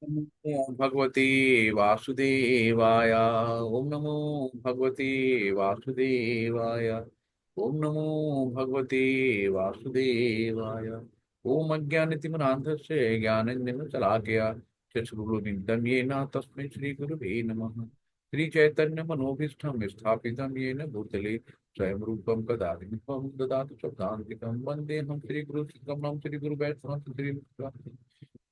नमो भगवते वासुदेवाय। ओम नमो भगवते वासुदेवाय। ओम नमो भगवते वासुदेवाय। ओम अज्ञानतिमिरान्धस्य ज्ञानञ्जनशलाकया चक्षुरुन्मिलितं येन तस्मै श्रीगुरुवे नमः। श्रीचैतन्यमनोभीष्टं स्थापितं येन भूतले स्वयं रूपं कदापि त्वं ददातु शब्दान्तिकं वन्देऽहं श्रीगुरुकमलं श्रीगुरुवैष्णवं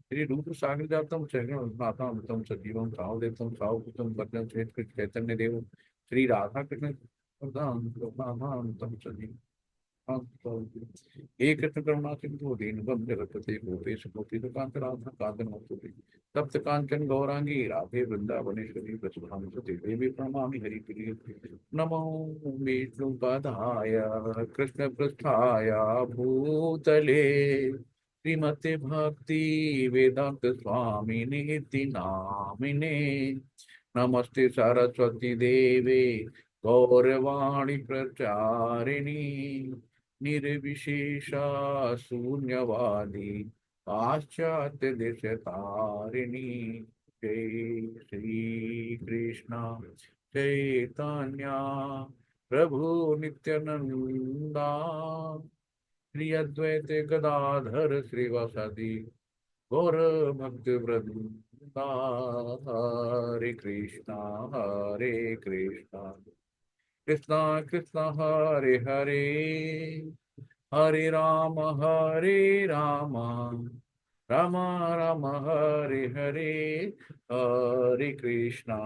श्री रूप सागर जातम शरणं नाथामृतम सजीवम सावधेतम सावभूतम भद्रं श्री चैतन्य देव श्री राधा कृष्ण नाथामृतम सजीवम। हे कृष्ण करुणा सिंधु दीनबंधु जगतपते गोपेश गोपीकांत राधा कांत नमोस्तुते तप्त कांचन गौरांगी राधे वृंदावनेश्वरी प्रसुधांसते देवी प्रणमामि हरिप्रिय नमो विष्णुपदाय कृष्ण पृष्ठाय भूतले श्रीमते भक्ति वेदांत स्वामी निति नामिने नमस्ते सरस्वती देवे गौरवाणी प्रचारिणी निर्विशेषा शून्यवादी पाश्चात्य देश तारिणी। जय श्री कृष्ण चैतन्य प्रभु नित्यानंदा श्री अद्वैत गदाधर श्रीवासादि गौर भक्त वृंदा। हरे कृष्णा हरे कृष्णा कृष्णा कृष्णा हरे हरे हरे राम राम राम हरे हरे। हरे कृष्णा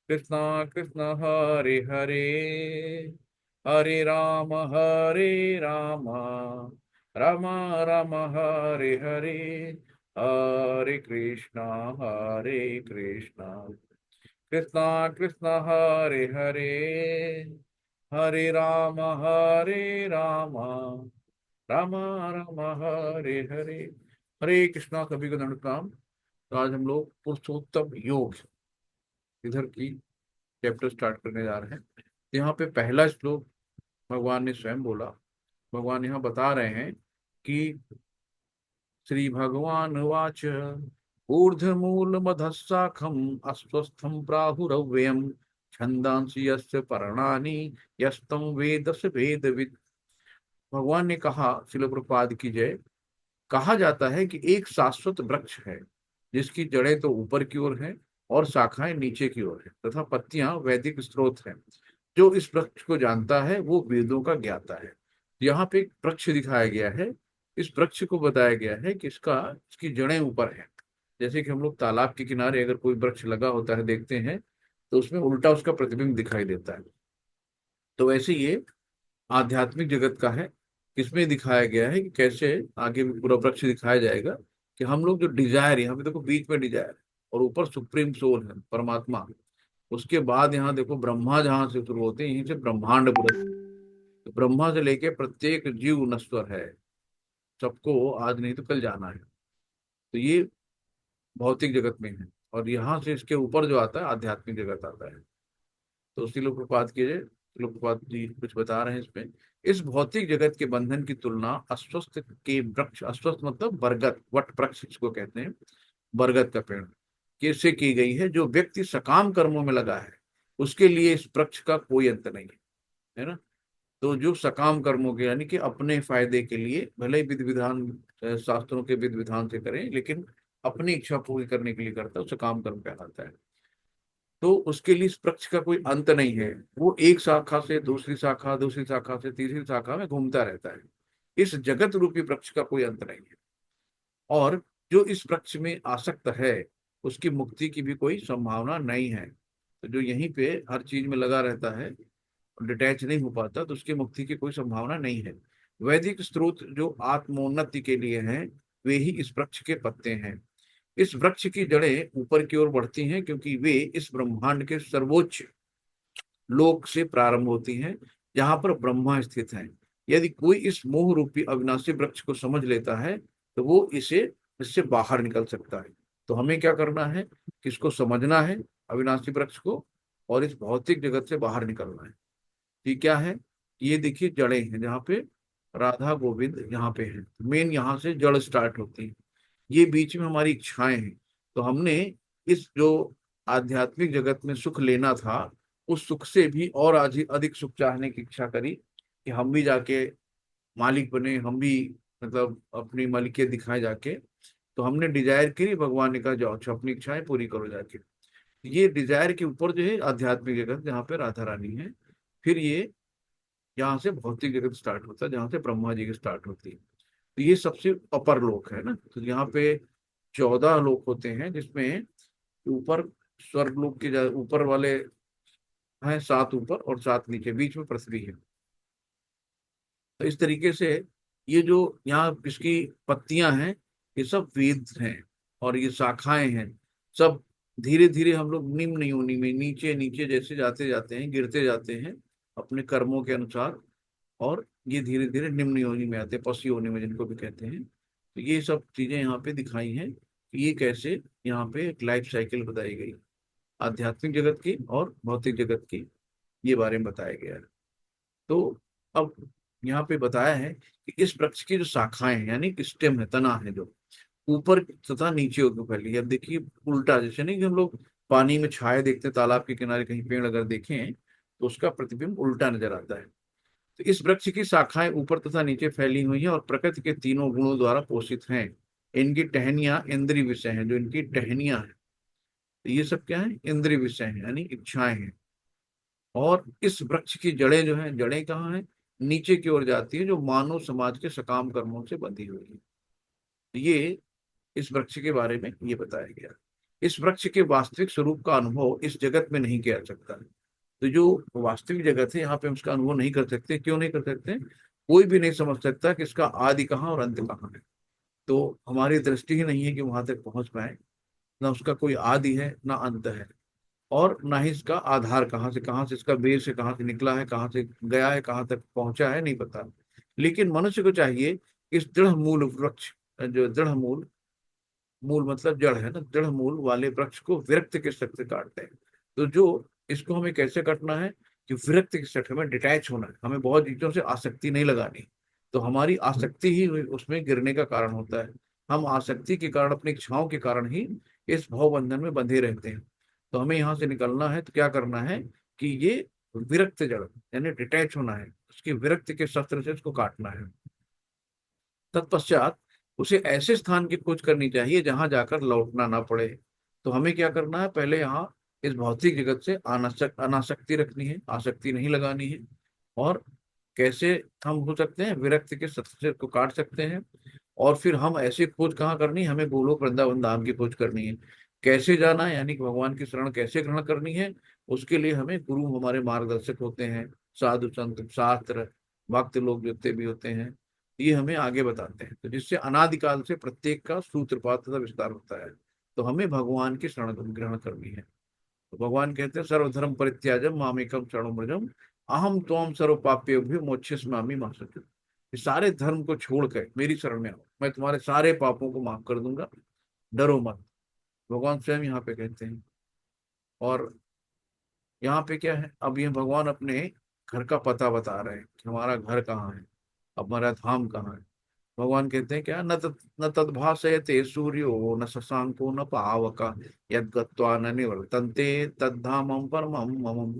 कृष्णा कृष्णा हरे हरे हरे राम राम राम हरे हरे। हरे कृष्णा कृष्णा कृष्णा हरे हरे हरे राम राम राम हरे हरे। हरे कृष्णा। सभी को नमस्कार। तो आज हम लोग पुरुषोत्तम योग इधर की चैप्टर स्टार्ट करने जा रहे हैं। यहाँ पे पहला श्लोक भगवान ने स्वयं बोला। भगवान यहाँ बता रहे हैं कि श्री भगवान वाच ऊर्ध्वमूल मधस्साखम अस्वस्थम प्राहुरव्ययम छंदांसि यस्य पर्णानि यस्तम वेदस वेदविद। भगवान ने कहा, शिल प्रपाद की जय। कहा जाता है कि एक शाश्वत वृक्ष है जिसकी जड़ें तो ऊपर की ओर हैं और शाखाएं नीचे की ओर हैं तथा पत्तियां वैदिक स्रोत हैं। जो इस वृक्ष को जानता है वो वेदों का ज्ञाता है। यहाँ पे एक वृक्ष दिखाया गया है। इस वृक्ष को बताया गया है कि इसकी जड़ें ऊपर है। जैसे कि हम लोग तालाब के किनारे अगर कोई वृक्ष लगा होता है देखते हैं तो उसमें उल्टा उसका प्रतिबिंब दिखाई देता है। तो वैसे ये आध्यात्मिक जगत का है। इसमें दिखाया गया है कि कैसे आगे भी पूरा वृक्ष दिखाया जाएगा कि हम लोग जो डिजायर, यहाँ पे देखो बीच में डिजायर और ऊपर सुप्रीम सोल है परमात्मा। उसके बाद यहाँ देखो ब्रह्मा जहां से शुरू होते हैं यहीं से ब्रह्मांड पूरा। तो ब्रह्मा से लेके प्रत्येक जीव नश्वर है। सबको आज नहीं तो कल जाना है। तो ये भौतिक जगत में है और यहाँ से इसके ऊपर जो आता है आध्यात्मिक जगत आता है। तो उसी लोग प्रपात कीजिए। लोग प्रपात जी कुछ बता रहे हैं इसमें। इस भौतिक जगत के बंधन की तुलना अस्वस्थ के वृक्ष, अस्वस्थ मतलब बरगद, वट वृक्ष इसको कहते हैं, बरगद का पेड़, कैसे की गई है। जो व्यक्ति सकाम कर्मों में लगा है उसके लिए इस वृक्ष का कोई अंत नहीं है ना। तो जो सकाम कर्मों के यानी कि अपने फायदे के लिए भले ही विधि विधान शास्त्रों के विधि विधान से करें लेकिन अपनी इच्छा पूरी करने के लिए करता है उसे काम कर्म कहलाता है। तो उसके लिए इस वृक्ष का कोई अंत नहीं है। वो एक शाखा से दूसरी शाखा, दूसरी शाखा से तीसरी शाखा में घूमता रहता है। इस जगत रूपी वृक्ष का कोई अंत नहीं है। और जो इस वृक्ष में आसक्त है उसकी मुक्ति की भी कोई संभावना नहीं है। तो जो यहीं पे हर चीज में लगा रहता है और डिटैच नहीं हो पाता तो उसकी मुक्ति की कोई संभावना नहीं है। वैदिक स्रोत जो आत्मोन्नति के लिए हैं वे ही इस वृक्ष के पत्ते हैं। इस वृक्ष की जड़ें ऊपर की ओर बढ़ती हैं क्योंकि वे इस ब्रह्मांड के सर्वोच्च लोक से प्रारंभ होती हैं जहां पर ब्रह्मा स्थित हैं। यदि कोई इस मोह रूपी अविनाशी वृक्ष को समझ लेता है तो वो इससे बाहर निकल सकता है। तो हमें क्या करना है कि इसको समझना है, अविनाशी वृक्ष को, और इस भौतिक जगत से बाहर निकलना है। ये क्या है? ये देखिए जड़ें हैं जहाँ पे राधा गोविंद यहाँ पे हैं। मेन यहाँ से जड़ स्टार्ट होती है। ये बीच में हमारी इच्छाएं हैं। तो हमने इस जो आध्यात्मिक जगत में सुख लेना था, उस सुख से भी और आज अधिक सुख चाहने की इच्छा करी कि हम भी जाके मालिक बने, हम भी मतलब अपनी मालिकियत दिखाए जाके। तो हमने डिजायर करी, भगवान ने कहा जाओ अच्छा अपनी इच्छाएं पूरी करो जाके। ये डिजायर के ऊपर जो है आध्यात्मिक जगत जहाँ पे राधा रानी है। फिर ये यहाँ से भौतिक जगत स्टार्ट होता है जहाँ से ब्रह्मा जी की स्टार्ट होती है। तो ये सबसे अपर लोक है ना। तो यहाँ पे 14 लोक होते हैं, जिसमें ऊपर स्वर्ग लोक के ऊपर वाले हैं 7 ऊपर और 7 नीचे, बीच में पृथ्वी है। तो इस तरीके से ये जो यहाँ इसकी पत्तियां हैं, ये सब वेद हैं और ये शाखाएं हैं। सब धीरे धीरे हम लोग निम्न योनि में नीचे नीचे जैसे जाते जाते हैं, गिरते जाते हैं अपने कर्मों के अनुसार, और ये धीरे धीरे निम्न योनि में आते हैं, पशु योनि में जिनको भी कहते हैं। तो ये सब चीजें यहाँ पे दिखाई हैं कि ये कैसे यहाँ पे एक लाइफ साइकिल बताई गई आध्यात्मिक जगत की और भौतिक जगत की, ये बारे में बताया गया है। तो अब यहाँ पे बताया है कि इस वृक्ष की जो शाखाएं हैं, यानी स्टेम है, तना है, जो ऊपर तथा नीचे होकर फैली है। अब देखिए उल्टा, जैसे नहीं कि हम लोग पानी में छाया देखते हैं, तालाब के किनारे कहीं पेड़ अगर देखें तो उसका प्रतिबिंब उल्टा नजर आता है। तो इस वृक्ष की शाखाएं ऊपर तथा नीचे फैली हुई हैं और प्रकृति के तीनों गुणों द्वारा पोषित हैं। इनकी टहनियां इंद्रिय विषय हैं। जो इनकी टहनियां हैं, तो ये सब क्या है, इंद्रिय विषय हैं, यानी इच्छाएं हैं। और इस वृक्ष की जड़ें जो हैं, जड़ें कहाँ हैं, नीचे की ओर जाती है, जो मानव समाज के सकाम कर्मों से बंधी हुई है। तो ये इस वृक्ष के बारे में ये बताया गया। इस वृक्ष के वास्तविक स्वरूप का अनुभव इस जगत में नहीं किया जा सकता। तो जो वास्तविक जगत है यहाँ पे हम उसका अनुभव नहीं कर सकते। क्यों नहीं कर सकते? कोई भी नहीं समझ सकता कि इसका आदि कहाँ और अंत कहाँ है। तो हमारी दृष्टि ही नहीं है कि वहां तक पहुंच पाए। ना उसका कोई आदि है ना अंत है, और ना ही इसका आधार कहाँ से इसका बेस है, कहाँ से निकला है, कहाँ से गया है, कहाँ तक पहुंचा है, नहीं पता। लेकिन मनुष्य को चाहिए इस दृढ़ मूल वृक्ष, जो दृढ़ मूल, मूल मतलब जड़ है ना, दृढ़ मूल वाले वृक्ष को विरक्त के शक से काटते हैं। तो जो इसको हमें कैसे काटना है कि विरक्त के शक, हमें डिटैच होना है, हमें बहुत चीजों से आसक्ति नहीं लगानी। तो हमारी आसक्ति ही उसमें गिरने का कारण होता है। हम आसक्ति के कारण, अपनी इच्छाओं के कारण ही इस भव बंधन में बंधे रहते हैं। तो हमें यहाँ से निकलना है, तो क्या करना है कि ये विरक्त जड़ यानी डिटैच होना है, उसके विरक्त के शस्त्र से इसको काटना है। तत्पश्चात उसे ऐसे स्थान की खोज करनी चाहिए जहां जाकर लौटना ना पड़े। तो हमें क्या करना है, पहले यहाँ इस भौतिक जगत से अनासक्ति रखनी है, आसक्ति नहीं लगानी है। और कैसे हम हो सकते हैं, विरक्त के शस्त्र को काट सकते हैं। और फिर हम ऐसी खोज कहाँ करनी है, हमें गोलोक वृंदावन धाम की खोज करनी है। कैसे जाना है, यानी कि भगवान की शरण कैसे ग्रहण करनी है, उसके लिए हमें गुरु हमारे मार्गदर्शक होते हैं, साधु संत शास्त्र भक्त लोग जितने भी होते हैं, ये हमें आगे बताते हैं। तो जिससे अनादिकाल से प्रत्येक का सूत्रपात तथा विस्तार होता है। तो हमें भगवान की शरण ग्रहण करनी है। तो भगवान कहते हैं सर्वधर्म परित्याजम मामेकम शरणं व्रजम, अहम त्वम सर्व पापेभ्यो मोक्षयिष्यामि मा शुचि। इस सारे धर्म को छोड़ कर मेरी शरण में आओ, मैं तुम्हारे सारे पापों को माफ कर दूंगा, डरो मत। भगवान स्वयं यहाँ पे कहते हैं। और यहाँ पे क्या है, अब ये भगवान अपने घर का पता बता रहे हैं कि हमारा घर कहाँ है, हमारा धाम कहाँ है। भगवान कहते हैं क्या, न तद्भासयते सूर्यो न शशांको न पावक, यद् गत्वा न निवर्तन्ते तद्धामं परमं मम।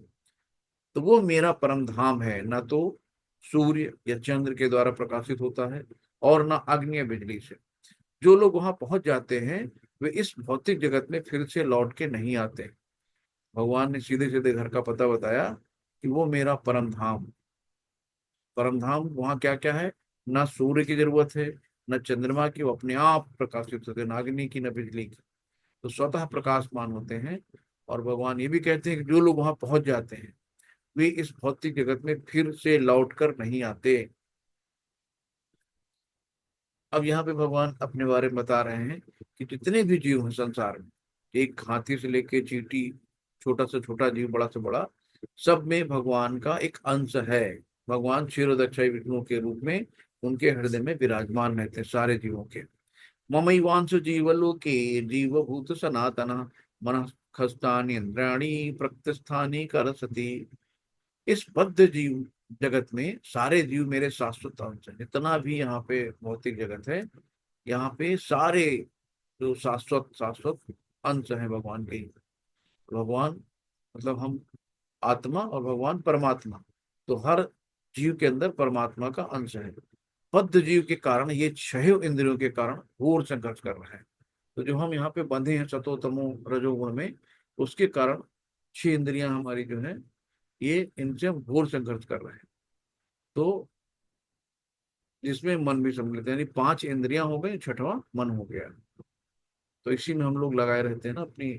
तो वो मेरा परम धाम है, न तो सूर्य या चंद्र के द्वारा प्रकाशित होता है और न अग्नि या बिजली से। जो लोग वहां पहुंच जाते हैं वे इस भौतिक जगत में फिर से लौट के नहीं आते। भगवान ने सीधे सीधे घर का पता बताया कि वो मेरा परम धाम। परम धाम वहाँ क्या क्या है, ना सूर्य की जरूरत है, न चंद्रमा की, वो अपने आप प्रकाशित होते हैं, ना अग्नि की न बिजली की, तो स्वतः प्रकाशमान होते हैं। और भगवान ये भी कहते हैं कि जो लोग वहां पहुंच जाते हैं वे इस भौतिक जगत में फिर से लौट कर नहीं आते। अब यहाँ पे भगवान अपने बारे में बता रहे हैं कि जितने भी जीव हैं संसार में, एक हाथी से लेके चींटी, छोटा से छोटा जीव, बड़ा से बड़ा, सब में भगवान का एक अंश है। भगवान क्षीरोदक्षाई विष्णु के रूप में उनके हृदय में विराजमान रहते हैं सारे जीवों के। ममैवांश जीवलोके जीवभूत सनातन मन खस्तानि इंद्राणी प्रकृतिस्थानि करसति। इस बद्ध जीव जगत में सारे जीव मेरे शाश्वत अंश हैं। जितना भी यहाँ पे भौतिक जगत है, यहाँ पे सारे जो शाश्वत शाश्वत अंश है भगवान के। भगवान मतलब हम आत्मा और भगवान परमात्मा, तो हर जीव के अंदर परमात्मा का अंश है। बद्ध जीव के कारण, ये छह इंद्रियों के कारण घोर संघर्ष कर रहा है। तो जो हम यहाँ पे बंधे हैं सतो तमो रजोगुण में, उसके कारण छह इंद्रियां हमारी जो है, ये इनसे हम घोर संघर्ष कर रहे हैं। तो जिसमें मन भी सम्मिलित है, यानी पांच इंद्रियां हो गई, छठवां मन हो गया। तो इसी में हम लोग लगाए रहते हैं ना अपनी,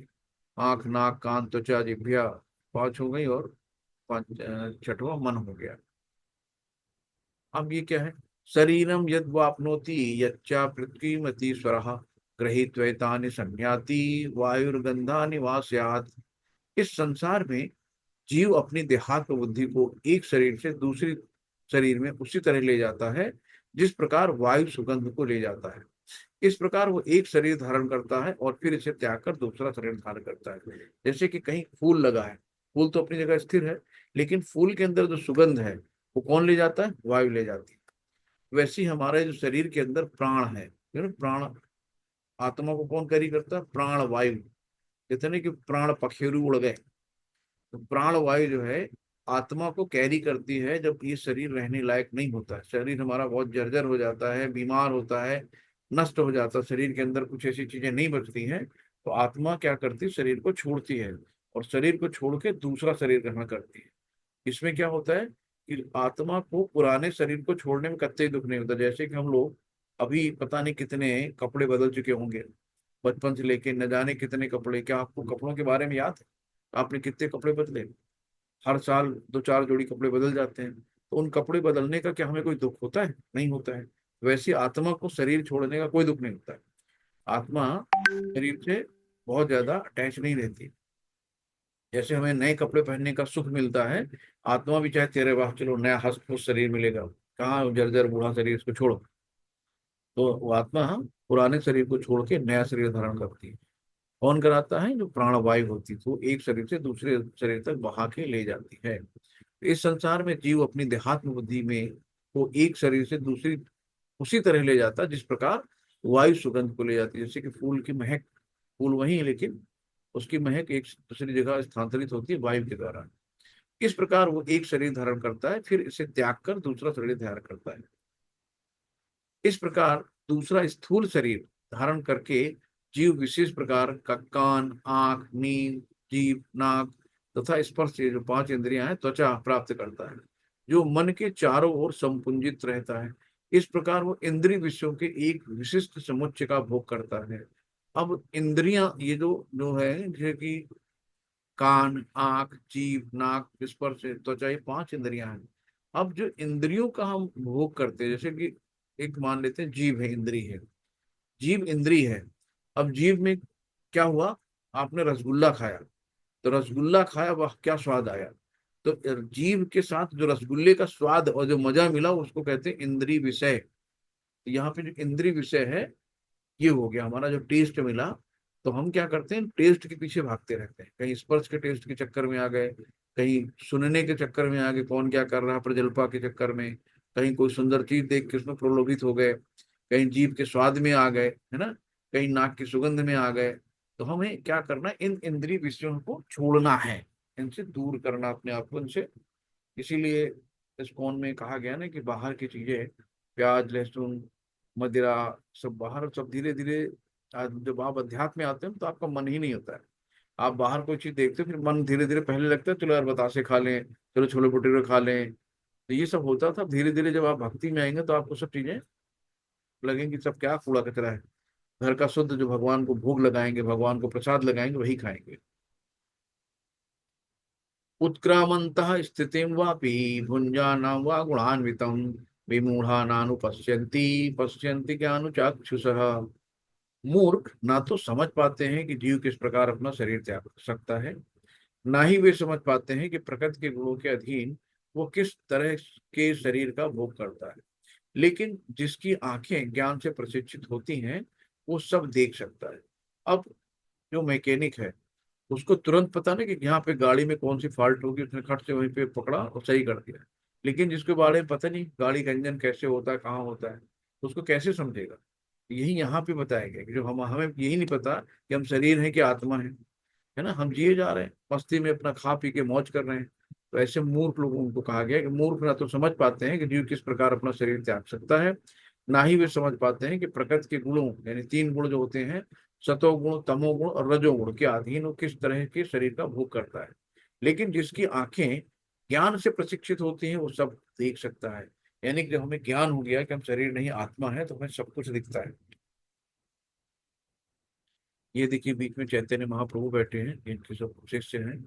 आंख नाक कान त्वचा जिह्वा, पांच हो गई, और पांच छठवां मन हो गया। अब ये क्या है? शरीरम यद वापनोति यच्चा पृथ्वीमति स्वरः गृहीत्वैतानि संयाति वायुर्गंधानि वास्यात्। इस संसार में जीव अपनी देहात्म बुद्धि को एक शरीर से दूसरी शरीर में उसी तरह ले जाता है जिस प्रकार वायु सुगंध को ले जाता है। इस प्रकार वो एक शरीर धारण करता है और फिर इसे त्याग कर दूसरा शरीर धारण करता है। जैसे कि कहीं फूल लगा है, फूल तो अपनी जगह स्थिर है, लेकिन फूल के अंदर जो सुगंध है वो कौन ले जाता है? वायु ले जाती है। वैसे ही हमारे जो शरीर के अंदर प्राण है, प्राण आत्मा को कौन कैरी करता है? प्राण वायु। कहते नहीं कि प्राण पखेरु उड़ गए, तो प्राण वायु जो है आत्मा को कैरी करती है जब ये शरीर रहने लायक नहीं होता है। शरीर हमारा बहुत जर्जर हो जाता है, बीमार होता है, नष्ट हो जाता है, शरीर के अंदर कुछ ऐसी चीजें नहीं बचती हैं, तो आत्मा क्या करती है? शरीर को छोड़ती है और शरीर को छोड़ के दूसरा शरीर ग्रहण करती है। इसमें क्या होता है कि आत्मा को पुराने शरीर को छोड़ने में कतई दुख नहीं होता। जैसे कि हम लोग अभी पता नहीं कितने कपड़े बदल चुके होंगे, बचपन से लेके न जाने कितने कपड़े। क्या आपको कपड़ों के बारे में याद है? आपने कितने कपड़े बदले? हर साल दो चार जोड़ी कपड़े बदल जाते हैं। तो उन कपड़े बदलने का क्या हमें कोई दुख होता है? नहीं होता है। वैसे आत्मा को शरीर छोड़ने का कोई दुख नहीं होता है। आत्मा शरीर से बहुत ज्यादा अटैच नहीं रहती। जैसे हमें नए कपड़े पहनने का सुख मिलता है, आत्मा भी चाहे तेरे वाह चलो नया हस्त पुष्ट शरीर मिलेगा, कहाँ जर्जर बूढ़ा शरीर, इसको छोड़ो। तो वो आत्मा पुराने शरीर को छोड़ के नया शरीर धारण करती है। कौन कराता है? जो प्राणवायु होती है, तो एक शरीर से दूसरे शरीर तक बहा के ले जाती है। इस संसार में जीव अपनी देहात्म बुद्धि में को एक शरीर से दूसरी उसी तरह ले जाता है जिस प्रकार वायु सुगंध को ले जाती है। जैसे कि फूल की महक, फूल वही है लेकिन उसकी महक एक दूसरी जगह स्थानांतरित होती है वायु के द्वारा। इस प्रकार वो एक शरीर धारण करता है, फिर इसे त्याग कर दूसरा शरीर धारण करता है। इस प्रकार दूसरा स्थूल शरीर धारण करके जीव विशेष प्रकार का कान आंख नींद जीभ नाक तथा स्पर्श से जो पांच इंद्रियां हैं त्वचा प्राप्त करता है, जो मन के चारों ओर संपुंजित रहता है। इस प्रकार वो इंद्रिय विषयों के एक विशिष्ट समुच्चय का भोग करता है। अब इंद्रियां ये जो जो है, जैसे कि कान आंख जीभ नाक स्पर्श त्वचा, ये पांच इंद्रियां हैं। अब जो इंद्रियों का हम भोग करते हैं, जैसे कि एक मान लेते हैं जीभ है, इंद्री है, जीभ इंद्री है। अब जीभ में क्या हुआ? आपने रसगुल्ला खाया, तो रसगुल्ला खाया, वह क्या स्वाद आया। तो जीभ के साथ जो रसगुल्ले का स्वाद और जो मजा मिला उसको कहते हैं इंद्री विषय। तो यहाँ पे जो इंद्री विषय है, ये हो गया हमारा जो टेस्ट मिला। तो हम क्या करते हैं? टेस्ट के पीछे भागते रहते हैं, कहीं स्पर्श के टेस्ट के चक्कर में आ गए, कहीं सुनने के चक्कर में आ गए कौन क्या कर रहा है प्रजल्पा के चक्कर में, कहीं कोई सुंदर चीज देख के उसमें प्रलोभित हो गए, कहीं जीभ के स्वाद में आ गए, है ना, कहीं नाक की सुगंध में आ गए। तो हमें क्या करना है? इन इंद्रिय विषयों को छोड़ना है, इनसे दूर करना अपने आप को इनसे। इसीलिए इस कौन में कहा गया ना कि बाहर की चीजें, प्याज लहसुन मदिरा, सब बाहर, सब धीरे धीरे जब आप अध्यात्म में आते हैं तो आपका मन ही नहीं होता है। आप बाहर कोई चीज देखते हो फिर मन धीरे धीरे पहले लगता है चलो यार बतासे खा लें, चलो छोले भटूरे खा लें। तो ये सब होता था। धीरे धीरे जब आप भक्ति में आएंगे तो आपको सब चीजें लगेंगी सब क्या कूड़ा कचरा है। घर का शुद्ध जो भगवान को भोग लगाएंगे, भगवान को प्रसाद लगाएंगे, वही खाएंगे। उत्क्रामन्तः स्थितिं वापि भुञ्जानं वा गुणान्वितं विमूढानानुपश्यन्ति पश्यन्ति ज्ञानुचाक्षुषः। मूर्ख ना तो समझ पाते हैं कि जीव किस प्रकार अपना शरीर त्याग सकता है, ना ही वे समझ पाते हैं कि प्रकृति के गुणों के अधीन वो किस तरह के शरीर का भोग करता है। लेकिन जिसकी आंखें ज्ञान से प्रशिक्षित होती हैं वो सब देख सकता है। अब जो मैकेनिक है उसको तुरंत पता नहीं कि यहाँ पे गाड़ी में कौन सी फॉल्ट होगी, उसने खट से वहीं पे पकड़ा और सही कर दिया। लेकिन जिसके बारे में पता नहीं गाड़ी का इंजन कैसे होता है कहाँ होता है, तो उसको कैसे समझेगा? यही यहाँ पे बताया गया कि जो हम हमें यही नहीं पता कि हम शरीर हैं कि आत्मा है ना। हम जिए जा रहे हैं मस्ती में, अपना खा पी के मौज कर रहे हैं। तो ऐसे मूर्ख लोगों उनको कहा गया कि मूर्ख ना तो समझ पाते हैं कि जीव किस प्रकार अपना शरीर त्याग सकता है, ना ही वे समझ पाते हैं कि प्रकृति के गुणों, यानी तीन गुण जो होते हैं, सतोगुण, तमोगुण और रजोगुण के अधीन वो किस तरह के शरीर का भोग करता है। लेकिन जिसकी आंखें ज्ञान से प्रशिक्षित होती हैं वो सब देख सकता है। यानी कि जब हमें ज्ञान हो गया कि हम शरीर नहीं आत्मा है, तो हमें सब कुछ दिखता है। ये देखिए बीच में चैतन्य महाप्रभु बैठे हैं, इनके सब शिष्य हैं।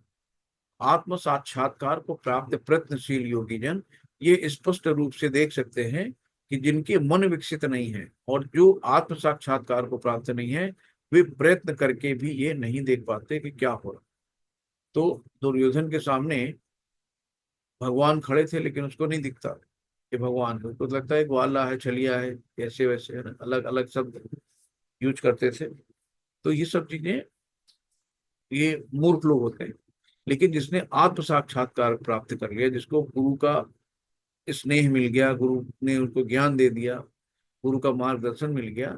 आत्म साक्षात्कार को प्राप्त प्रयत्नशील योगी जन ये स्पष्ट रूप से देख सकते हैं कि जिनके मन विकसित नहीं है और जो आत्म साक्षात्कार को प्राप्त नहीं है, वे प्रयत्न करके भी ये नहीं देख पाते कि क्या हो रहा। तो दुर्योधन के सामने भगवान खड़े थे, लेकिन उसको नहीं दिखता कि भगवान है। उसको लगता है ग्वाला है, छलिया है, ऐसे वैसे है ना, अलग अलग शब्द यूज करते थे। तो ये सब चीजें, ये मूर्ख लोग होते हैं। लेकिन जिसने आत्म साक्षात्कार प्राप्त कर लिया, जिसको गुरु का स्नेह मिल गया, गुरु ने उनको ज्ञान दे दिया, गुरु का मार्गदर्शन मिल गया,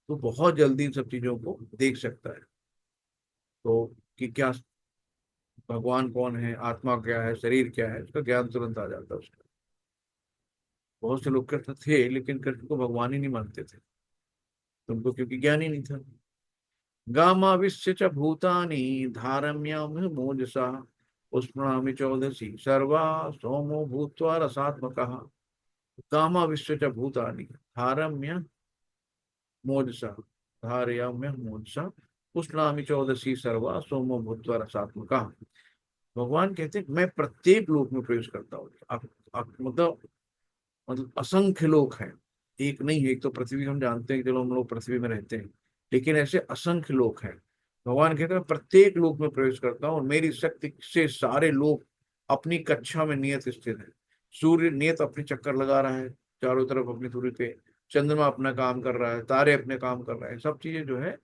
तो बहुत जल्दी इन सब चीजों को देख सकता है। तो कि क्या भगवान कौन है, आत्मा क्या है, शरीर क्या है, उसका ज्ञान तुरंत आ जाता है उसका। बहुत से लोग कृष्ण थे लेकिन कृष्ण को भगवान ही नहीं मानते थे, उनको क्योंकि ज्ञान ही नहीं था। गामाविश्य च भूतानि धारम्यम मोजसा उष्णामि चौदसी सर्वा सोमो भूत्वा रसात्मकः। गामाविश्य च भूतानि धारम्य मोजसा, धारयाम्य मोजसा उष्णामि चौदसी सर्वा सोमो भूत्वा रसात्मकः। भगवान कहते हैं मैं प्रत्येक लोक में प्रवेश करता हूँ। मतलब असंख्य लोक हैं, एक नहीं है। एक तो पृथ्वी हम जानते हैं कि चलो हम लोग पृथ्वी में रहते हैं, लेकिन ऐसे असंख्य लोक हैं। भगवान कहते हैं प्रत्येक लोक में प्रवेश करता हूँ और मेरी शक्ति से सारे लोग अपनी कक्षा में नियत स्थित है। सूर्य नियत अपनी चक्कर लगा रहा है चारों तरफ अपनी धुरी पे, चंद्रमा अपना काम कर रहा है, तारे अपने काम कर रहे हैं, सब चीजें जो है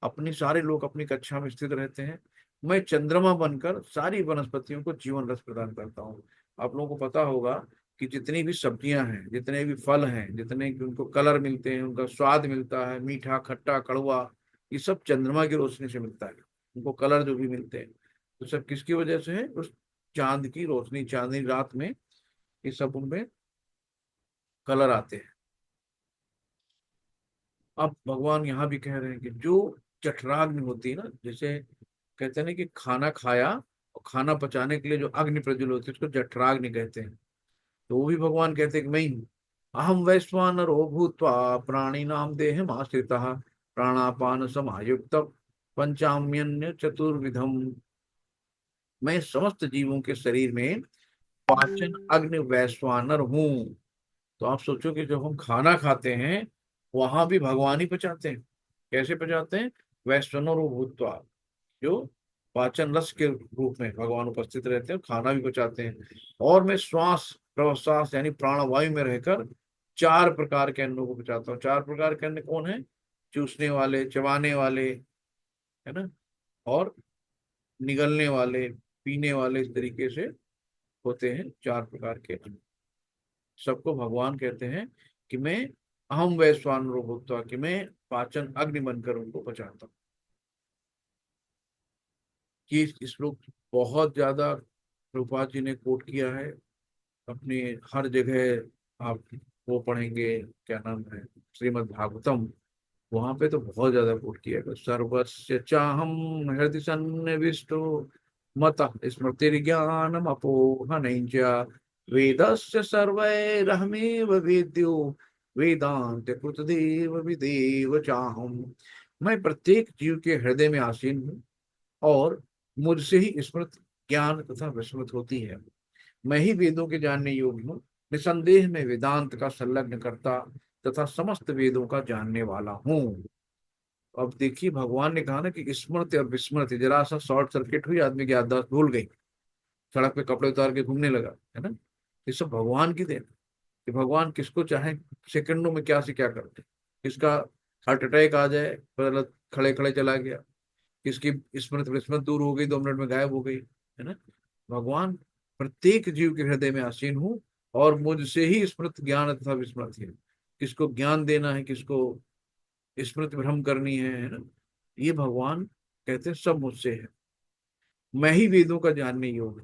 अपनी, सारे लोग अपनी कक्षा में स्थित रहते हैं। मैं चंद्रमा बनकर सारी वनस्पतियों को जीवन रस प्रदान करता हूँ। आप लोगों को पता होगा कि जितनी भी सब्जियां हैं, जितने भी फल हैं, जितने कि उनको कलर मिलते हैं, उनका स्वाद मिलता है, मीठा खट्टा कड़वा, ये सब चंद्रमा की रोशनी से मिलता है। उनको कलर जो भी मिलते हैं, तो सब किसकी वजह से है? उस चांद की रोशनी, चांदनी रात में ये सब उनमें कलर आते हैं। अब भगवान यहाँ भी कह रहे हैं कि जो जठराग्नि होती है ना, जैसे कहते हैं ना कि खाना खाया और खाना पचाने के लिए जो अग्नि प्रज्वल होती है उसको जठराग्नि कहते हैं। तो वो भी भगवान कहते हैं कि मैं ही हूँ। अहम वैश्वानरो भूत्वा प्राणी नाम देह आश्रितः प्राणापान समायुक्त पंचाम्यन्य चतुर्विधम। मैं समस्त जीवों के शरीर में पाचन अग्नि वैश्वानर हूँ। तो आप सोचो कि जब हम खाना खाते हैं वहां भी भगवान ही पचाते हैं। कैसे पचाते हैं? वैश्वानर भूत्वा, जो पाचन रस के रूप में भगवान उपस्थित रहते हैं, खाना भी पचाते हैं। और मैं श्वास प्रश्वास यानी प्राणवायु में रहकर चार प्रकार के अन्नों को पचाता हूँ। चार प्रकार के अन्न कौन है? चूसने वाले, चबाने वाले, है ना, और निगलने वाले, पीने वाले, इस तरीके से होते हैं चार प्रकार के अन्न। सबको भगवान कहते हैं कि मैं अहम वैश्वानरो भूत्वा, कि मैं पाचन अग्नि बनकर उनको पचाता हूँ। कि इस श्लोक बहुत ज्यादा प्रभुपाद जी ने कोट किया है अपने हर जगह। आप वो पढ़ेंगे, क्या नाम है, श्रीमद् भागवतम, वहां पे तो बहुत ज्यादा कोट किया है। सर्वस्य चाहम हृदय सन्निविष्टो मत स्मृतिर्ज्ञानम अपोहन वेदस्य सर्वैरहमेव वेद्यो वेदांत कृतदेव विदेव चाहम। मैं प्रत्येक जीव के हृदय में आसीन हूँ और मुझसे ही स्मृत, ज्ञान तथा विस्मृत होती है। मैं ही वेदों के जानने योग्य हूँ। निसंदेह में वेदांत का संलग्न करता तथा समस्त वेदों का जानने वाला हूँ। अब देखिए भगवान ने कहा ना कि स्मृति और विस्मृति, जरा सा शॉर्ट सर्किट हुई, आदमी की याददाश्त भूल गई, सड़क पे कपड़े उतार के घूमने लगा, है ना। ये सब भगवान की देन, कि भगवान किसको चाहे सेकंडों में क्या से क्या करते। किसका हार्ट अटैक आ जाए, पता खड़े खड़े चला गया। किसकी स्मृत विस्मृत दूर हो गई, 2 मिनट में गायब हो गई, है ना। भगवान प्रत्येक जीव के हृदय में आसीन हूँ और मुझसे ही स्मृत ज्ञान तथा विस्मृत है। किसको ज्ञान देना है, किसको स्मृति भ्रम करनी है ना, ये भगवान कहते हैं सब मुझसे है। मैं ही वेदों का जानने योग्य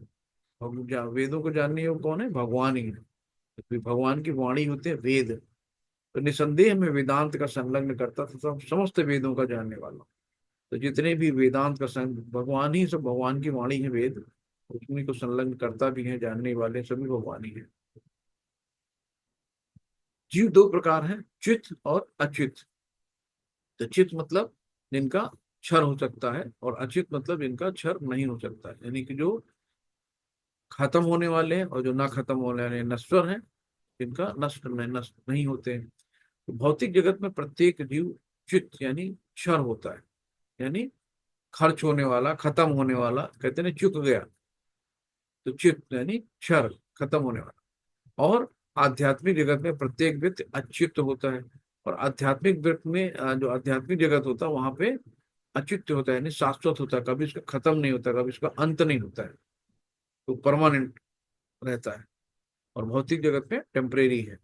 हूँ। वेदों को जानने योग्य कौन है? भगवान ही है, क्योंकि भगवान की वाणी होते हैं वेद। तो निसंदेह मैं वेदांत का संलग्न करता था, सब समस्त वेदों का जानने वाला हूं। तो जितने भी वेदांत का संग भगवान ही, सब भगवान की वाणी है वेद, उन्हीं को संलग्न करता भी है, जानने वाले सभी भगवान ही है। जीव दो प्रकार हैं, चित और अचित। तो चित मतलब जिनका क्षर हो सकता है, और अचित मतलब जिनका क्षर नहीं हो सकता है, यानी कि जो खत्म होने वाले हैं और जो ना खत्म होने वाले हैं, नश्वर हैं, जिनका नष्ट नहीं होते हैं। तो भौतिक जगत में प्रत्येक जीव चित यानी क्षर होता है, यानी खर्च होने वाला, खत्म होने वाला, कहते हैं ना, चुक गया। तो चित यानी क्षर, खत्म होने वाला। और आध्यात्मिक जगत में प्रत्येक व्यक्ति अच्युत होता है। और आध्यात्मिक व्यक्ति में जो आध्यात्मिक जगत होता है वहां पे अच्युत होता है, यानी शाश्वत होता है, कभी इसका खत्म नहीं होता, कभी इसका अंत नहीं होता है, तो परमानेंट रहता है। और भौतिक जगत में टेम्परेरी है।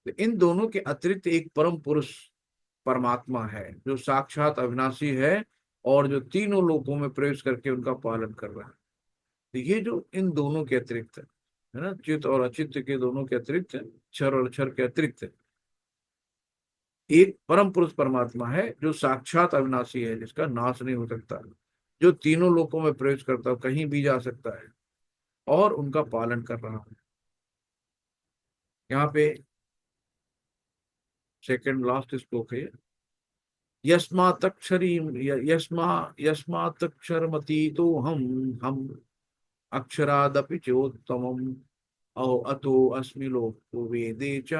तो इन दोनों के अतिरिक्त एक परम पुरुष परमात्मा है, जो साक्षात अविनाशी है, और जो तीनों लोकों में प्रवेश करके उनका पालन कर रहा है। तो ये जो इन दोनों के अतिरिक्त है ना, चित और अचित के दोनों के अतिरिक्त, क्षर और अक्षर के अतिरिक्त एक परम पुरुष परमात्मा है, जो साक्षात अविनाशी है, जिसका नाश नहीं हो सकता, जो तीनों लोकों में प्रवेश करता है, कहीं भी जा सकता है, और उनका पालन कर रहा है। यहाँ पे सेकंड लास्ट श्लोक है, यस्मात्क्षरी यस्मात्क्षरमती तो हम अक्षरादपि चोत्तमम् अतो अस्मि लोको वेदे च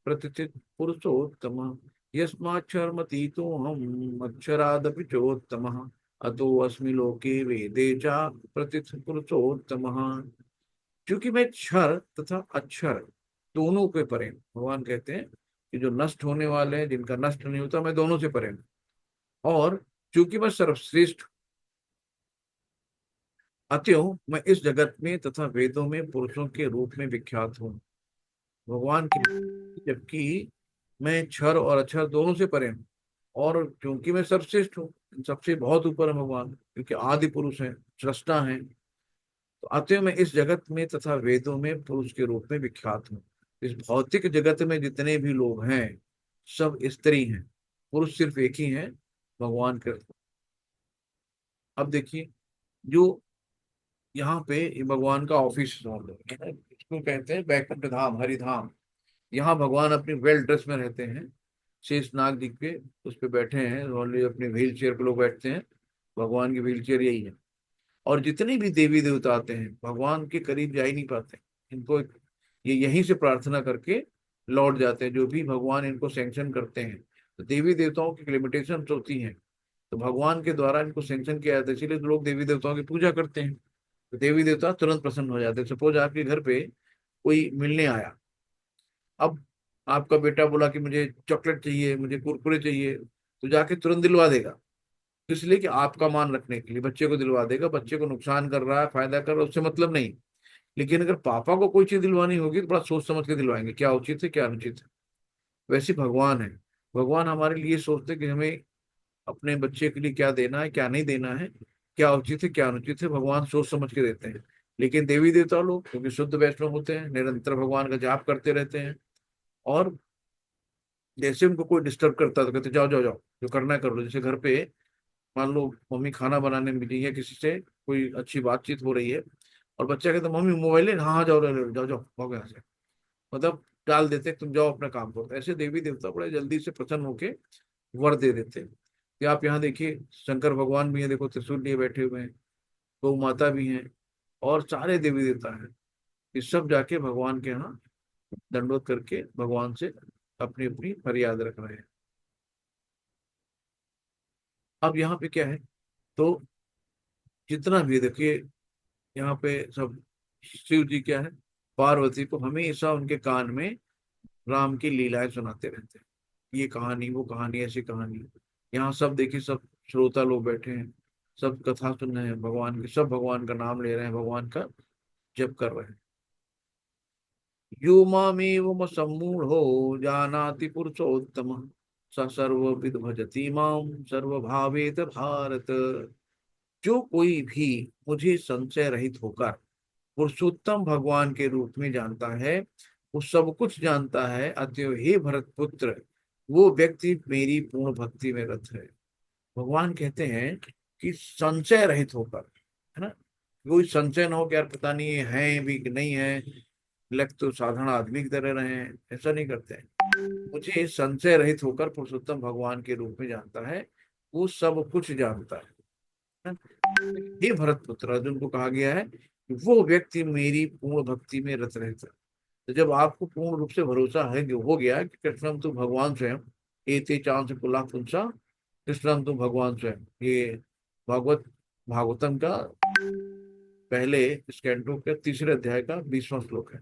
प्रतिथित पुरुषोत्तम। यस्माक्षरमतीतो हम अक्षरादपि चोत्तमः अतो अस्मि लोके वेदे च प्रतिथित पुरुषोत्तमः। क्योंकि मैं क्षर तथा अक्षर दोनों के परे हूं। भगवान कहते हैं कि जो नष्ट होने वाले हैं, जिनका नष्ट नहीं होता, मैं दोनों से परे हूं। और चूंकि मैं सर्वश्रेष्ठ, अतएव मैं इस जगत में तथा वेदों में पुरुषों के रूप में विख्यात हूँ। भगवान की, जबकि मैं क्षर और अक्षर दोनों से परे हूँ, और क्योंकि मैं सर्वश्रेष्ठ हूँ, सबसे बहुत ऊपर है भगवान, क्योंकि आदि पुरुष हैं, सृष्टा हैं। तो अतएव मैं इस जगत में तथा वेदों में पुरुष के रूप में विख्यात हूँ। इस भौतिक जगत में जितने भी लोग हैं, सब स्त्री हैं, पुरुष सिर्फ एक ही है, भगवान के। अब देखिए, जो यहाँ पे ये भगवान का ऑफिस है, इसको कहते हैं वैकुंठ धाम, हरिधाम। यहाँ भगवान अपनी वेल ड्रेस में रहते हैं, शेषनाग जी पे उस पे बैठे हैं, ओनली अपने व्हील चेयर पे लोग बैठते हैं, भगवान की व्हील चेयर यही है। और जितने भी देवी देवता आते हैं, भगवान के करीब जा ही नहीं पाते, इनको ये यहीं से प्रार्थना करके लौट जाते हैं, जो भी भगवान इनको सैंक्शन करते हैं। तो देवी देवताओं की लिमिटेशन होती हैं, तो भगवान के द्वारा इनको सैंक्शन किया जाता है, इसीलिए तो लोग देवी देवताओं की पूजा करते हैं। तो देवी देवता तुरंत प्रसन्न हो जाते हैं। सपोज आपके घर पे कोई मिलने आया, अब आपका बेटा बोला कि मुझे चॉकलेट चाहिए, मुझे कुरकुरे चाहिए, तो जाके तुरंत दिलवा देगा, इसलिए कि आपका मान रखने के लिए बच्चे को दिलवा देगा। बच्चे को नुकसान कर रहा है, फायदा कर रहा है, उससे मतलब नहीं। लेकिन अगर पापा को कोई चीज दिलवानी होगी तो बड़ा सोच समझ के दिलवाएंगे, क्या उचित है क्या अनुचित है। वैसे भगवान है, भगवान हमारे लिए सोचते हैं कि हमें अपने बच्चे के लिए क्या देना है, क्या नहीं देना है, क्या उचित है क्या अनुचित है, भगवान सोच समझ के देते हैं। लेकिन देवी देवता लोग, क्योंकि शुद्ध वैष्णव होते हैं, निरंतर भगवान का जाप करते रहते हैं, और जैसे उनको कोई डिस्टर्ब करता है तो कहते जाओ जाओ जाओ, जो करना है कर लो। जैसे घर पे मान लो मम्मी खाना बनाने मिली है, किसी से कोई अच्छी बातचीत हो रही है, और बच्चा कहता मम्मी मोबाइल है, हाँ हाँ जाओ जाओ जाओ जाओ भागो यहाँ से, मतलब टाल देते, तुम जाओ अपना काम करो। ऐसे देवी देवता बड़े जल्दी से प्रसन्न होके वर दे देते हैं। कि आप यहाँ देखिए, शंकर भगवान भी हैं, देखो त्रिशूल लिए बैठे हुए हैं, गौ माता भी हैं, और सारे देवी देवता हैं। ये सब जाके भगवान के यहाँ दंडोत करके भगवान से अपनी अपनी फरियाद रख रहे हैं। अब यहाँ पे क्या है, तो जितना भी देखिए, यहाँ पे सब शिव जी क्या है, पार्वती को हमेशा उनके कान में राम की लीलाएं सुनाते रहते हैं, ये कहानी वो कहानी ऐसी कहानी। यहाँ सब देखिए, सब श्रोता लोग बैठे हैं, सब कथा सुन रहे हैं भगवान की, सब भगवान का नाम ले रहे हैं, भगवान का जप कर रहे हैं। यो मामेव सम्मूढ़ो जानाति पुरुषोत्तम स सर्वविद भजति माम सर्वभावेत भारत। जो कोई भी मुझे संशय रहित होकर पुरुषोत्तम भगवान के रूप में जानता है, वो सब कुछ जानता है। अतएव हे भरत पुत्र, वो व्यक्ति मेरी पूर्ण भक्ति में रत है। भगवान कहते हैं कि संशय रहित होकर, है ना, कोई संशय ना हो कि यार पता नहीं ये है भी कि नहीं है, लग तो साधारण आदमी की तरह रहे हैं, ऐसा नहीं करते हैं। मुझे संशय रहित होकर पुरुषोत्तम भगवान के रूप में जानता है, वो सब कुछ जानता है। ये भरत पुत्र, अर्जुन को कहा गया है कि वो व्यक्ति मेरी पूर्ण भक्ति में रत रहता है। तो जब आपको पूर्ण रूप से भरोसा है, जो हो गया कि कृष्णम तो भगवान स्वयं, एते चांस कुला पुंसा, कृष्णम तो भगवान स्वयं, ये भागवत भागवतम का पहले स्कैंटो के तीसरे अध्याय का 20वां श्लोक है।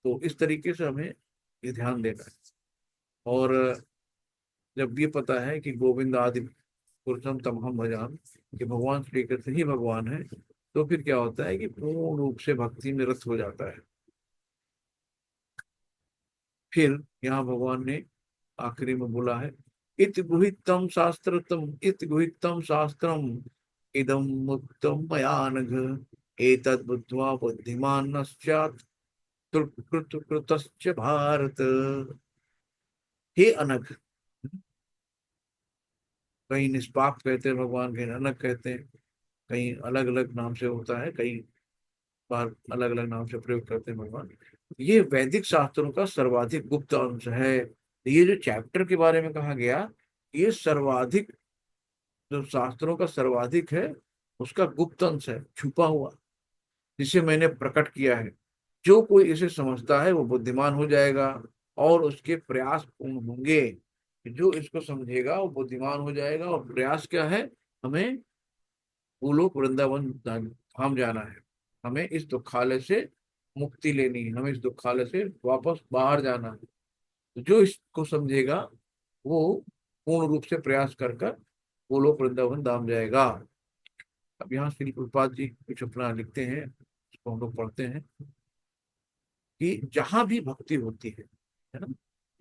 तो इस तरीके से हमें ये ध्यान देना है। और जब ये पता है कि गोविंद आदि पुरुषम तमहम भजाम, कि भगवान श्री कृष्ण ही भगवान है, तो फिर क्या होता है कि पूर्ण रूप से भक्ति में रत हो जाता है। फिर यहाँ भगवान ने आखिरी में बोला है, इत गुहितम शास्त्रतम, इत गुहितम शास्त्रम इदम मुक्तम मया नघ, एतद् बुद्ध्वा बुद्धिमान् न स्यात् कृतश्च भारत। हे अनघ, कहीं निष्पाप कहते हैं भगवान, कहीं अनघ कहते हैं, कहीं अलग अलग नाम से होता है, कई बार अलग अलग नाम से प्रयोग करते हैं भगवान। ये वैदिक शास्त्रों का सर्वाधिक गुप्त अंश है। ये जो चैप्टर के बारे में कहा गया, ये सर्वाधिक, जो शास्त्रों का सर्वाधिक है, उसका गुप्त अंश है, छुपा हुआ, जिसे मैंने प्रकट किया है। जो कोई इसे समझता है वो बुद्धिमान हो जाएगा, और उसके प्रयास पूर्ण होंगे। जो इसको समझेगा वो बुद्धिमान हो जाएगा। और प्रयास क्या है? हमें गोलोक वृंदावन धाम जाना है, हमें इस दुखालय से मुक्ति लेनी है, हमें इस दुखालय से वापस बाहर जाना है। तो जो इसको समझेगा वो पूर्ण रूप से प्रयास कर कर गोलोक वृंदावन धाम जाएगा। अब यहाँ श्री प्रभुपाद जी कुछ अपना लिखते हैं, उसको हम लोग पढ़ते हैं कि जहां भी भक्ति होती है ना,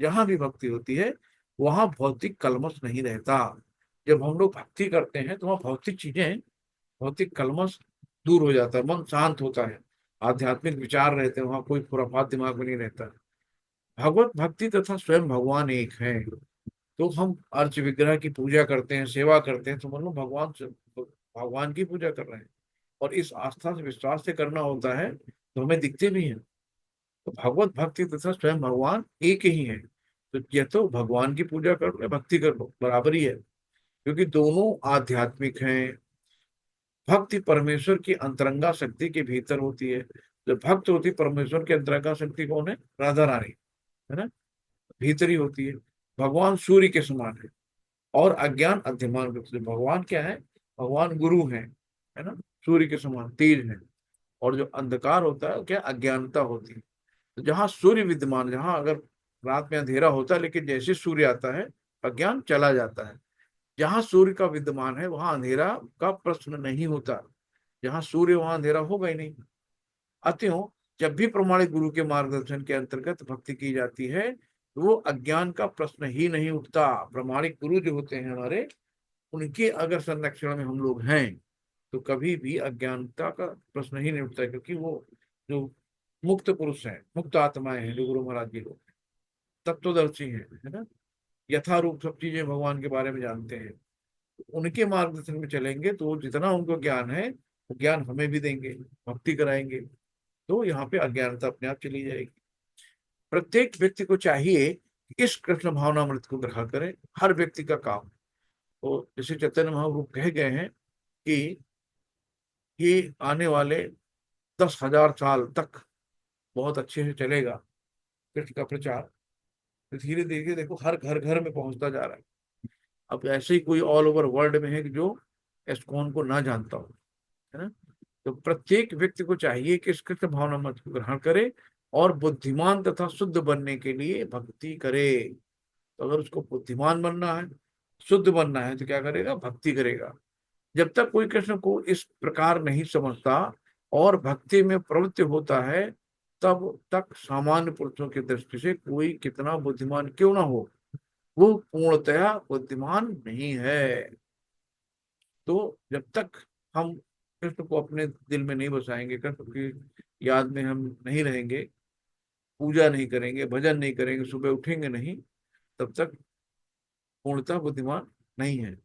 जहां भी भक्ति होती है वहां भौतिक कलमश नहीं रहता। जब हम लोग भक्ति करते हैं तो वहाँ भौतिक चीजें, भौतिक कलमश दूर हो जाता है, मन शांत होता है, आध्यात्मिक विचार रहते हैं, वहां कोई खुराफात दिमाग में नहीं रहता। भगवत भक्ति तथा स्वयं भगवान एक है। तो हम अर्च विग्रह की पूजा करते हैं, सेवा करते हैं, तो मतलब भगवान की पूजा कर रहे हैं। और इस आस्था से, विश्वास से करना होता है, तो हमें दिखते भी हैं। तो भगवत भक्ति तथा स्वयं भगवान एक ही है। तो यह तो भगवान की पूजा कर लो या भक्ति कर लो, बराबर ही है, क्योंकि दोनों आध्यात्मिक हैं। भक्ति परमेश्वर की अंतरंगा शक्ति के भीतर होती है। जो भक्त होती है, परमेश्वर की अंतरंगा शक्ति कौन है? राधा रानी, है ना, भीतर ही होती है। भगवान सूर्य के समान है, और अज्ञान अध्यमान व्यक्ति। भगवान क्या है? भगवान गुरु हैं, है ना, सूर्य के समान तेज है। और जो अंधकार होता है क्या? अज्ञानता होती है। तो जहाँ सूर्य विद्यमान, जहाँ अगर रात में अंधेरा होता है, लेकिन जैसे सूर्य आता है अज्ञान चला जाता है। जहाँ सूर्य का विद्यमान है वहां अंधेरा का प्रश्न नहीं होता। जहाँ सूर्य वहां अंधेरा होगा ही नहीं। अतएव जब भी प्रमाणिक गुरु के मार्गदर्शन के अंतर्गत भक्ति की जाती है, तो वो अज्ञान का प्रश्न ही नहीं उठता। प्रमाणिक गुरु जो होते हैं हमारे, उनके अगर संरक्षण में हम लोग हैं, तो कभी भी अज्ञानता का प्रश्न ही नहीं उठता, क्योंकि वो जो मुक्त पुरुष हैं, मुक्त आत्माएं हैं, जो गुरु महाराज जी लोग तत्वदर्शी हैं, है ना, यथारूप सब चीजें भगवान के बारे में जानते हैं। उनके मार्गदर्शन में चलेंगे तो जितना उनको ज्ञान है वो ज्ञान हमें भी देंगे, भक्ति कराएंगे। तो यहाँ पे अज्ञानता अपने आप चली जाएगी। प्रत्येक व्यक्ति को चाहिए कि इस कृष्ण भावनामृत को ग्रहण करें, हर व्यक्ति का काम। तो जैसे चैतन्य महाप्रभु कह गए हैं कि ये आने वाले 10,000 साल तक बहुत अच्छे से चलेगा कृष्ण का प्रचार। तो धीरे धीरे देखो हर घर घर में पहुंचता जा रहा है। अब ऐसे ही कोई ऑल ओवर वर्ल्ड में है कि जो एस्कॉन को ना जानता हो, है ना। तो प्रत्येक व्यक्ति को चाहिए कि इस कृष्ण भावना मत को ग्रहण करे, और बुद्धिमान तथा शुद्ध बनने के लिए भक्ति करे। तो अगर उसको बुद्धिमान बनना है, शुद्ध बनना है, तो क्या करेगा? भक्ति करेगा। जब तक कोई कृष्ण को इस प्रकार नहीं समझता और भक्ति में प्रवृत्त होता है, तब तक सामान्य पुरुषों की दृष्टि से कोई कितना बुद्धिमान क्यों ना हो, वो पूर्णतया बुद्धिमान नहीं है। तो जब तक हम कृष्ण को अपने दिल में नहीं बसाएंगे, कृष्ण की याद में हम नहीं रहेंगे, पूजा नहीं करेंगे, भजन नहीं करेंगे, सुबह उठेंगे नहीं, तब तक पूर्णतः बुद्धिमान नहीं है।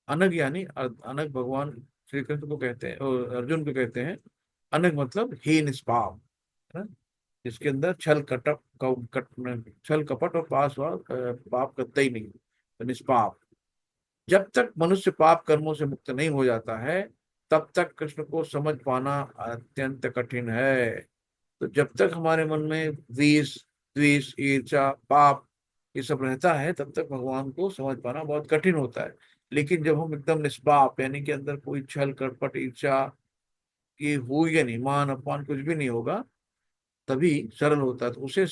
अनग यानी अनग भगवान श्री कृष्ण को कहते हैं और अर्जुन को कहते हैं। अनग मतलब ही निष्पाप, है ना? जिसके अंदर छल कपट और पाप करता ही नहीं, तो निष्पाप। जब तक मनुष्य पाप कर्मों से मुक्त नहीं हो जाता है, तब तक कृष्ण को समझ पाना अत्यंत कठिन है। तो जब तक हमारे मन में द्वेष, ईर्ष्या, पाप ये सब रहता है, तब तक भगवान को समझ पाना बहुत कठिन होता है। लेकिन जब हम एकदम निष्पाप, यानी कि अंदर कोई छल कपट ईर्ष्या ये होगा नहीं, मान अपमान कुछ भी नहीं होगा, तभी सरल होता है। तो उसे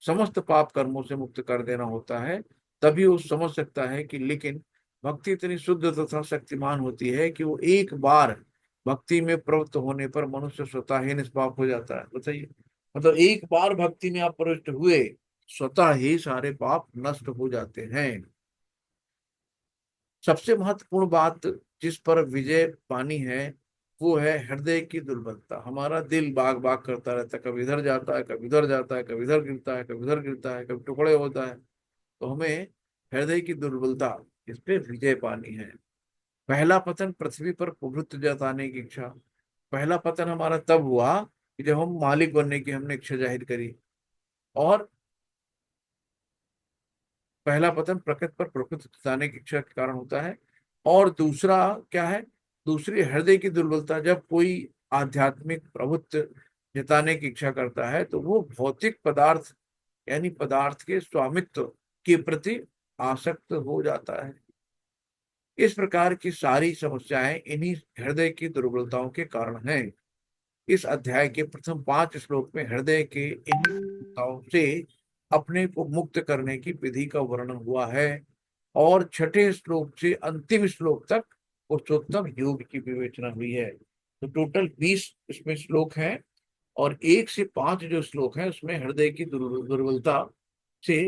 समस्त पाप कर्मों से मुक्त कर देना होता है। तभी वो समझ सकता है कि, लेकिन भक्ति इतनी शुद्ध तथा शक्तिमान होती है कि वो एक बार भक्ति में प्रवृत्त होने पर मनुष्य स्वतः ही निष्पाप हो जाता है। बताइए, मतलब एक बार भक्ति में आप प्रविष्ट हुए, स्वतः ही सारे पाप नष्ट हो जाते हैं। सबसे महत्वपूर्ण बात जिस पर विजय पानी है, वो है हृदय की दुर्बलता। हमारा दिल बाग बाग करता रहता है, कभी इधर जाता है, कभी उधर जाता है, कभी इधर गिरता है, कभी उधर गिरता है, कभी टुकड़े होता है। तो हमें हृदय की दुर्बलता, इस पे विजय पानी है। पहला पतन पृथ्वी पर प्रभुत्व जताने की इच्छा। पहला पतन हमारा तब हुआ कि जब हम मालिक बनने की हमने इच्छा जाहिर करी। और पहला पतन प्रकृति पर प्रभुत्व जताने की इच्छा के कारण होता है। और दूसरा क्या है? दूसरी हृदय की दुर्बलता, जब कोई आध्यात्मिक प्रभुत्व जताने की इच्छा करता है तो वो भौतिक पदार्थ, यानी पदार्थ के स्वामित्व के प्रति आसक्त हो जाता है। इस प्रकार की सारी समस्याएं इन्हीं हृदय की दुर्बलताओं के कारण हैं। इस अध्याय के प्रथम 5 श्लोक में हृदय के इन्हीं दुर्बलताओं से अपने को मुक्त करने की विधि का वर्णन हुआ है। और छठे श्लोक से अंतिम श्लोक तक पुरुषोत्तम योग की विवेचना हुई है। तो टोटल 20 इसमें श्लोक हैं। और 1 से 5 जो श्लोक हैं उसमें हृदय की दुर्बलता से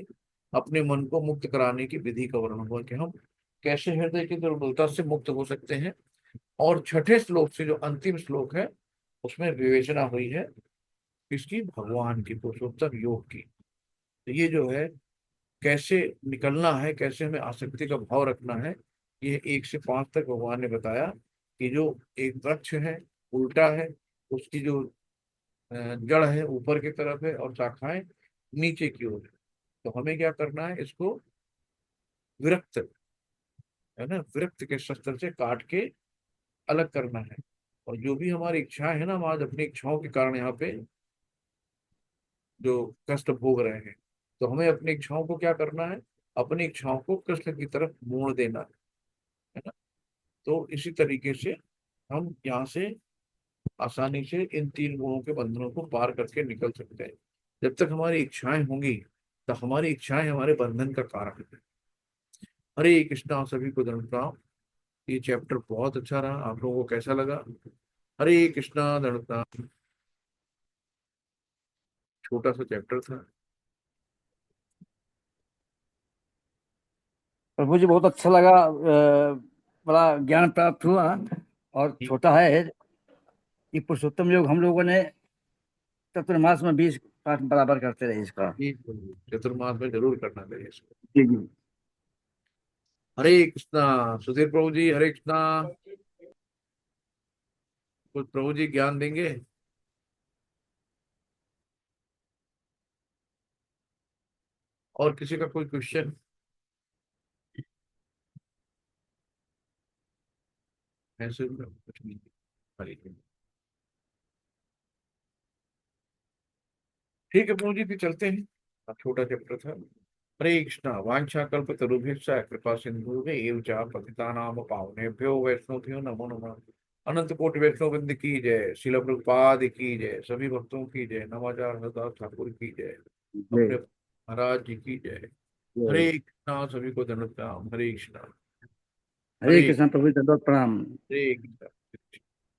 अपने मन को मुक्त कराने की विधि का वर्णन हुआ कि हम कैसे हृदय की दुर्बलता से मुक्त हो सकते हैं। और छठे श्लोक से जो अंतिम श्लोक है उसमें विवेचना हुई है इसकी, भगवान की, पुरुषोत्तम योग की। तो ये जो है, कैसे निकलना है, कैसे हमें आसक्ति का भाव रखना है, ये 1 से 5 तक भगवान ने बताया। कि जो एक वृक्ष है, उल्टा है, उसकी जो जड़ है ऊपर की तरफ है और शाखाएं नीचे की ओर है। तो हमें क्या करना है, इसको विरक्त, है ना, विरक्त के शस्त्र से काट के अलग करना है। और जो भी हमारी इच्छाएं है ना, हम आज अपनी इच्छाओं के कारण यहाँ पे जो कष्ट भोग रहे हैं, तो हमें अपनी इच्छाओं को क्या करना है, अपनी इच्छाओं को कृष्ण की तरफ मोड़ देना है ना। तो इसी तरीके से हम यहाँ से आसानी से इन 3 गुणों के बंधनों को पार करके निकल सकते हैं। जब तक हमारी इच्छाएं होंगी, तो हमारी इच्छाएं हमारे बंधन का कारण है। हरे कृष्णा, सभी को दंड प्रणाम। ये चैप्टर बहुत अच्छा रहा, आप लोगों को कैसा लगा? हरे कृष्णा, दंड प्रणाम। छोटा सा चैप्टर था। प्रभु जी बहुत अच्छा लगा, बड़ा ज्ञान प्राप्त हुआ। और जी, छोटा है कि पुरुषोत्तम योग हम लोगों ने चतुर्मास में 20 पाठ बराबर करते रहे इसका। जी, चतुर्मास में जरूर करना चाहिए इसको। जी जी। हरे कृष्णा। सुधीर प्रभु जी, हरे कृष्णा। कुछ प्रभु जी ज्ञान देंगे? और किसी का कोई क्वेश्चन? ऐसे कुछ नहीं। हरे कृष्णा। ठीक है प्रभु जी, फिर चलते हैं। छोटा चैप्टर था। हरे कृष्णा। वांछा कल्प तरुभ्यश्च कृपा सिंधु एव च पतितानां पावनेभ्यो वैष्णवभ्यो नमो नमः। अनंत कोटि वैष्णव वृंद की जय, शिल प्रभुपाद की जय, सभी भक्तों की जय, नवाचार हरदास ठाकुर की जय, जय अपने महाराज जी की जय। जय। हरे कृष्णा, सभी को धन्यवाद। हरे कृष्णा। हरे हरे कृष्ण प्रभु जी, दंडवत प्रणाम। हरे कृष्णा।